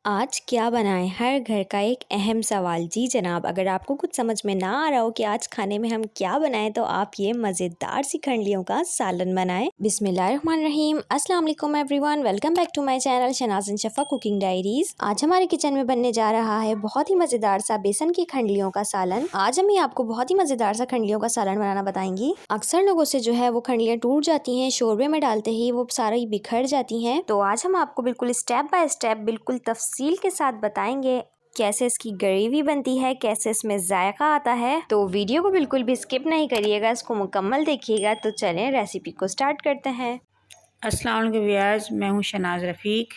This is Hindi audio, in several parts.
आज क्या बनाएं? हर घर का एक अहम सवाल। जी जनाब, अगर आपको कुछ समझ में ना आ रहा हो कि आज खाने में हम क्या बनाएं तो आप ये मज़ेदार सी खंडलियों का सालन बनाएं। बिस्मिल्लाहिर्रहमानिर्रहीम। अस्सलाम वालेकुम everyone, welcome back to my channel Shanaz and Shafa cooking diaries. आज हमारे किचन में बनने जा रहा है बहुत ही मज़ेदार सा बेसन की खंडलियों का सालन। आज हम आपको बहुत ही मज़ेदार सा खंडलियों का सालन बनाना बताएंगी। अक्सर लोगों से जो है वो खंडलियाँ टूट जाती हैं, शोरबे में डालते ही वो सारी बिखर जाती हैं। तो आज हम आपको बिल्कुल स्टेप बाय स्टेप बिल्कुल तफसील के साथ बताएंगे कैसे इसकी ग्रेवी बनती है, कैसे इसमें जायका आता है। तो वीडियो को बिल्कुल भी स्किप नहीं करिएगा, इसको मुकम्मल देखिएगा। तो चलें रेसिपी को स्टार्ट करते हैं। अस्सलाम वालेकुम व्यूअर्स, मैं हूं शनाज़ रफ़ीक।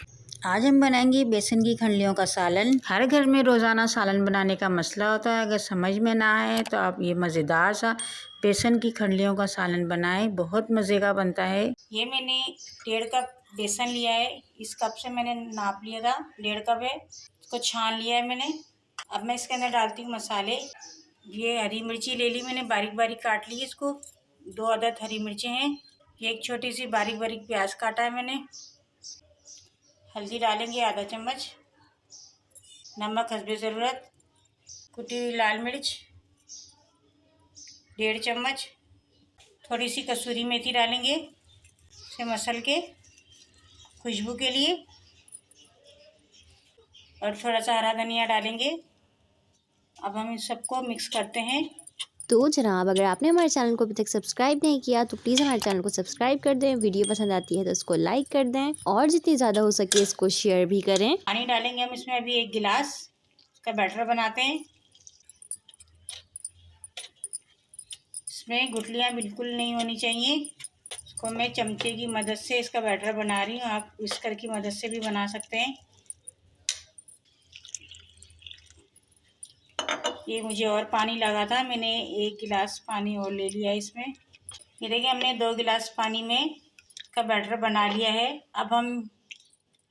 आज हम बनाएंगे बेसन की खंडलियों का सालन। हर घर में रोज़ाना सालन बनाने का मसला होता है, अगर समझ में ना आए तो आप ये मज़ेदार सा बेसन की खंडलियों का सालन बनाएं, बहुत मज़े का बनता है। ये मैंने 1.5 कप बेसन लिया है, इस कप से मैंने नाप लिया था, 1.5 कप है। इसको छान लिया है मैंने। अब मैं इसके अंदर डालती हूँ मसाले। ये हरी मिर्ची ले ली मैंने, बारीक बारीक काट ली इसको। 2 अदद हरी मिर्चें हैं। ये एक छोटी सी बारीक बारीक प्याज काटा है मैंने। हल्दी डालेंगे आधा चम्मच, नमक हस्बे ज़रूरत, कुटी हुई लाल मिर्च 1.5 चम्मच, थोड़ी सी कसूरी मेथी डालेंगे इसे मसल के खुशबू के लिए, और थोड़ा सा हरा धनिया डालेंगे। अब हम इन सबको मिक्स करते हैं। तो जनाब, अगर आपने हमारे चैनल को अभी तक सब्सक्राइब नहीं किया तो प्लीज़ हमारे चैनल को सब्सक्राइब कर दें। वीडियो पसंद आती है तो इसको लाइक कर दें और जितनी ज़्यादा हो सके इसको शेयर भी करें। पानी डालेंगे हम इसमें अभी 1 गिलास। इसका बैटर बनाते हैं। इसमें गुठलियाँ बिल्कुल नहीं होनी चाहिए। इसको मैं चमचे की मदद से इसका बैटर बना रही हूँ, आप विस्कर की मदद से भी बना सकते हैं। ये मुझे और पानी लगा था, मैंने 1 गिलास पानी और ले लिया इसमें। ये देखिए हमने 2 गिलास पानी में इसका बैटर बना लिया है। अब हम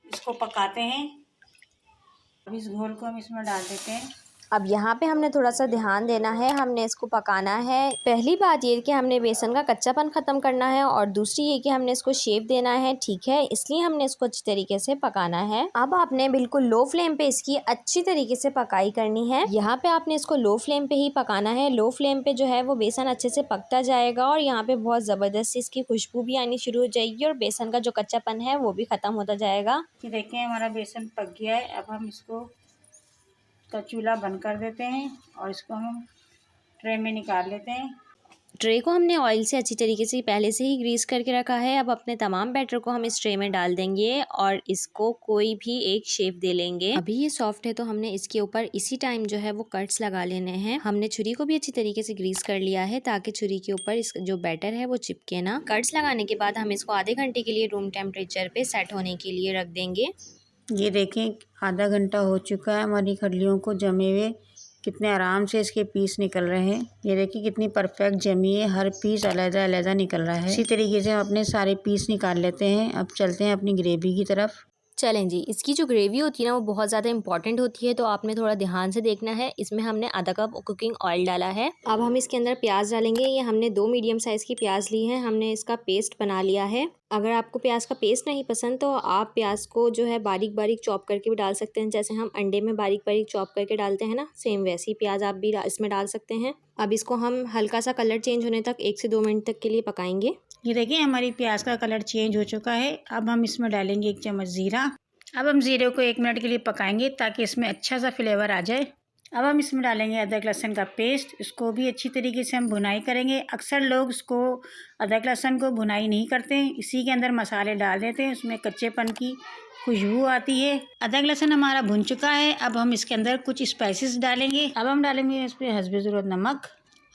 इसको पकाते हैं। अब इस घोल को हम इसमें डाल देते हैं। अब यहाँ पे हमने थोड़ा सा ध्यान देना है, हमने इसको पकाना है। पहली बात ये कि हमने बेसन का कच्चापन ख़त्म करना है और दूसरी ये कि हमने इसको शेप देना है, ठीक है, इसलिए हमने इसको अच्छी तरीके से पकाना है। अब आपने बिल्कुल लो फ्लेम पे इसकी अच्छी तरीके से पकाई करनी है। यहाँ पे आपने इसको लो फ्लेम पे ही पकाना है। लो फ्लेम पे जो है वो बेसन अच्छे से पकता जाएगा और यहाँ पे बहुत ज़बरदस्त इसकी खुशबू भी आनी शुरू हो जाएगी और बेसन का जो कच्चापन है वो भी ख़त्म होता जाएगा। ये देखिए हमारा बेसन पक गया है। अब हम इसको का चूल्हा बंद कर देते हैं और इसको हम ट्रे में निकाल लेते हैं। ट्रे को हमने ऑयल से अच्छी तरीके से पहले से ही ग्रीस करके रखा है। अब अपने तमाम बैटर को हम इस ट्रे में डाल देंगे और इसको कोई भी एक शेप दे लेंगे। अभी ये सॉफ्ट है तो हमने इसके ऊपर इसी टाइम जो है वो कट्स लगा लेने हैं। हमने छुरी को भी अच्छी तरीके से ग्रीस कर लिया है ताकि छुरी के ऊपर इस जो बैटर है वो चिपके ना। कट्स लगाने के बाद हम इसको आधे घंटे के लिए रूम टेम्परेचर पे सेट होने के लिए रख देंगे। ये देखें आधा घंटा हो चुका है, हमारी खडलियों को जमे हुए कितने आराम से इसके पीस निकल रहे हैं। ये देखिए कितनी परफेक्ट जमी है, हर पीस अलग अलग निकल रहा है। इसी तरीके से हम अपने सारे पीस निकाल लेते हैं। अब चलते हैं अपनी ग्रेवी की तरफ। चलें जी, इसकी जो ग्रेवी होती है ना वो बहुत ज़्यादा इंपॉर्टेंट होती है, तो आपने थोड़ा ध्यान से देखना है। इसमें हमने आधा कप कुकिंग ऑयल डाला है। अब हम इसके अंदर प्याज डालेंगे। ये हमने 2 मीडियम साइज़ की प्याज ली है, हमने इसका पेस्ट बना लिया है। अगर आपको प्याज का पेस्ट नहीं पसंद तो आप प्याज को जो है बारीक बारीक चॉप करके भी डाल सकते हैं, जैसे हम अंडे में बारीक बारीक चॉप करके डालते हैं ना, सेम वैसी प्याज आप भी इसमें डाल सकते हैं। अब इसको हम हल्का सा कलर चेंज होने तक 1 से 2 मिनट तक के लिए पकाएंगे। ये देखिए हमारी प्याज का कलर चेंज हो चुका है। अब हम इसमें डालेंगे 1 चम्मच ज़ीरा। अब हम ज़ीरे को 1 मिनट के लिए पकाएंगे ताकि इसमें अच्छा सा फ्लेवर आ जाए। अब हम इसमें डालेंगे अदरक लहसुन का पेस्ट। इसको भी अच्छी तरीके से हम भुनाई करेंगे। अक्सर लोग इसको अदरक लहसुन को भुनाई नहीं करते हैं, इसी के अंदर मसाले डाल देते हैं, उसमें कच्चेपन की खुशबू आती है। अदरक लहसुन हमारा भुन चुका है। अब हम इसके अंदर कुछ स्पाइसेस डालेंगे। अब हम डालेंगे इस पर हस्बे ज़रूरत नमक,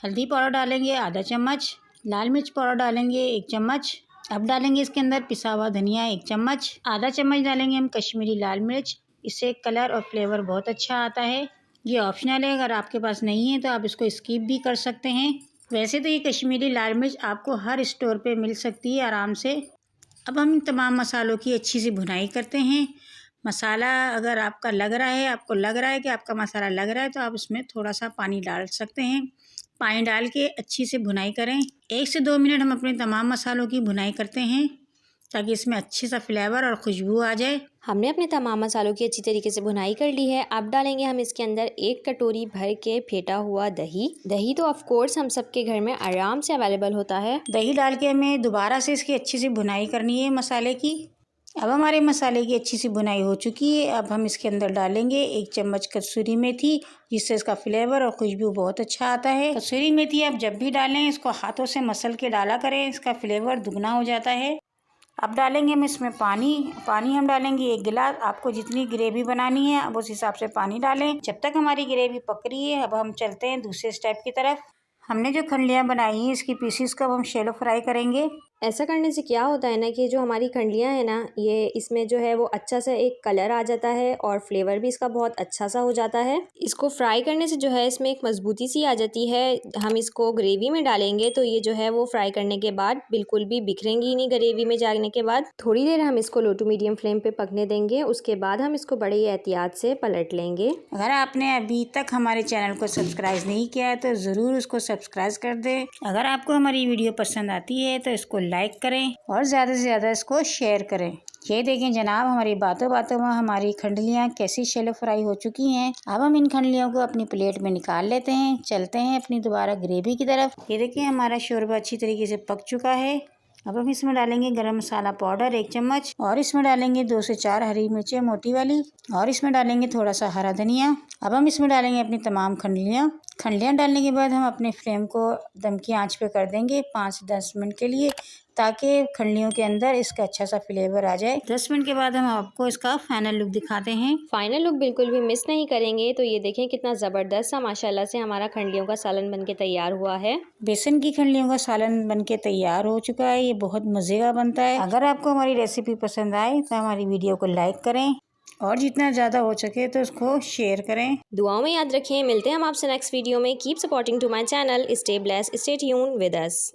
हल्दी पाउडर डालेंगे आधा चम्मच, लाल मिर्च पाउडर डालेंगे 1 चम्मच। अब डालेंगे इसके अंदर पिसा हुआ धनिया 1 चम्मच, आधा चम्मच डालेंगे हम कश्मीरी लाल मिर्च। इससे कलर और फ्लेवर बहुत अच्छा आता है। ये ऑप्शनल है, अगर आपके पास नहीं है तो आप इसको स्किप भी कर सकते हैं। वैसे तो ये कश्मीरी लाल मिर्च आपको हर स्टोर पे मिल सकती है आराम से। अब हम तमाम मसालों की अच्छी सी भुनाई करते हैं। मसाला अगर आपका लग रहा है, आपको लग रहा है कि आपका मसाला लग रहा है तो आप उसमें थोड़ा सा पानी डाल सकते हैं। पानी डाल के अच्छी से भुनाई करें। 1 से 2 मिनट हम अपने तमाम मसालों की भुनाई करते हैं ताकि इसमें अच्छे सा फ्लेवर और खुशबू आ जाए। हमने अपने तमाम मसालों की अच्छी तरीके से भुनाई कर ली है। अब डालेंगे हम इसके अंदर 1 कटोरी भर के फेंटा हुआ दही। दही तो ऑफ कोर्स हम सबके घर में आराम से अवेलेबल होता है। दही डाल के हमें दोबारा से इसकी अच्छी सी भुनाई करनी है मसाले की। अब हमारे मसाले की अच्छी सी भुनाई हो चुकी है। अब हम इसके अंदर डालेंगे 1 चम्मच कसूरी मेथी, जिससे इसका फ्लेवर और खुशबू बहुत अच्छा आता है। कसूरी मेथी आप जब भी डालें इसको हाथों से मसल के डाला करें, इसका फ्लेवर दुगना हो जाता है। अब डालेंगे हम इसमें पानी हम डालेंगे 1 गिलास। आपको जितनी ग्रेवी बनानी है अब उस हिसाब से पानी डालें। जब तक हमारी ग्रेवी पक रही है अब हम चलते हैं दूसरे स्टेप की तरफ। हमने जो खंडलियाँ बनाई हैं इसकी पीसीस को अब हम शैलो फ्राई करेंगे। ऐसा करने से क्या होता है ना कि जो हमारी खंडलियाँ हैं ना, ये इसमें जो है वो अच्छा सा एक कलर आ जाता है और फ्लेवर भी इसका बहुत अच्छा सा हो जाता है। इसको फ्राई करने से जो है इसमें एक मजबूती सी आ जाती है। हम इसको ग्रेवी में डालेंगे तो ये जो है वो फ्राई करने के बाद बिल्कुल भी बिखरेंगी ही नहीं। ग्रेवी में जाने के बाद थोड़ी देर हम इसको लो टू मीडियम फ्लेम पे पकने देंगे। उसके बाद हम इसको बड़े ही एहतियात से पलट लेंगे। अगर आपने अभी तक हमारे चैनल को सब्सक्राइब नहीं किया है तो ज़रूर उसको सब्सक्राइब कर दें। अगर आपको हमारी वीडियो पसंद आती है तो इसको लाइक करें और ज़्यादा से ज़्यादा इसको शेयर करें। ये देखें जनाब, हमारी बातों बातों में हमारी खंडलियाँ कैसी शैलो फ्राई हो चुकी हैं। अब हम इन खंडलियों को अपनी प्लेट में निकाल लेते हैं। चलते हैं अपनी दोबारा ग्रेवी की तरफ। ये देखिए हमारा शोरबा अच्छी तरीके से पक चुका है। अब हम इसमें डालेंगे गरम मसाला पाउडर 1 चम्मच और इसमें डालेंगे 2 से 4 हरी मिर्चें मोटी वाली और इसमें डालेंगे थोड़ा सा हरा धनिया। अब हम इसमें डालेंगे अपनी तमाम खंडलियाँ डालने के बाद हम अपने फ्लेम को दम की आंच पे कर देंगे 5 से 10 मिनट के लिए, ताकि खंडलियों के अंदर इसका अच्छा सा फ्लेवर आ जाए। 10 मिनट के बाद हम आपको इसका फाइनल लुक दिखाते हैं। फाइनल लुक बिल्कुल भी मिस नहीं करेंगे। तो ये देखें कितना ज़बरदस्त सा माशाल्लाह से हमारा खंडलियों का सालन बन के तैयार हुआ है। बेसन की खंडलियों का सालन बन के तैयार हो चुका है। ये बहुत मज़े का बनता है। अगर आपको हमारी रेसिपी पसंद आए तो हमारी वीडियो को लाइक करें और जितना ज़्यादा हो सके तो उसको शेयर करें। दुआओं में याद रखें। मिलते हैं हम आपसे नेक्स्ट वीडियो में। Keep supporting to my channel. Stay blessed, stay tuned with us.